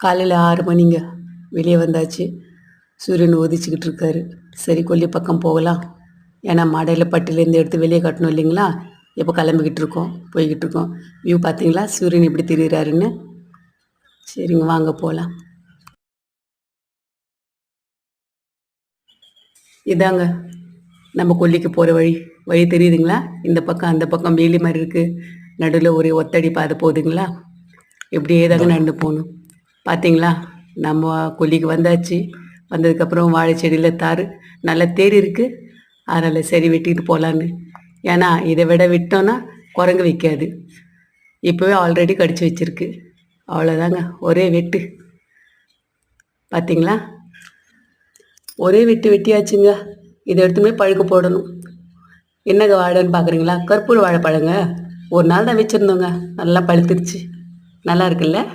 காலையில் 6 மணிங்க. வெளியே வந்தாச்சு. சூரியன் உதிச்சுக்கிட்டு இருக்காரு. சரி கொல்லி பக்கம் போகலாம். ஏன்னா மாடையில் பட்டிலேருந்து எடுத்து வெளியே கட்டணும் இல்லைங்களா? இப்போ கிளம்பிக்கிட்டு இருக்கோம், போய்கிட்டு இருக்கோம். வியூ பார்த்தீங்களா சூரியன் எப்படி தெரியுறாருன்னு? சரிங்க வாங்க போகலாம். இதாங்க நம்ம கொல்லிக்கு போகிற வழி. வழி தெரியுதுங்களா? இந்த பக்கம் அந்த பக்கம் வேலி மாதிரி இருக்குது. நடுவில் ஒரு ஒத்தடி பாதை போகுதுங்களா? இப்படியே தாங்க நடந்து போகணும். பார்த்தீங்களா நம்ம கொல்லிக்கு வந்தாச்சு. வந்ததுக்கப்புறம் வாழை செடியில் தார் நல்லா தேறி இருக்குது. அதனால் சரி வெட்டிட்டு போகலான்னு. ஏன்னா இதை விட விட்டோன்னா குரங்கு வைக்காது. இப்போவே ஆல்ரெடி கடிச்சு வச்சிருக்கு. அவ்வளோதாங்க, ஒரே வெட்டு. பார்த்தீங்களா, ஒரே வெட்டு வெட்டியாச்சுங்க. இதை எடுத்துமே பழுக்க போடணும். என்னங்க வாழைன்னு பார்க்குறீங்களா? கற்பூர வாழைப்பழங்க. ஒரு நாள் தான் வச்சுருந்தோங்க, நல்லா பழுத்துருச்சு. நல்லா இருக்குல்ல?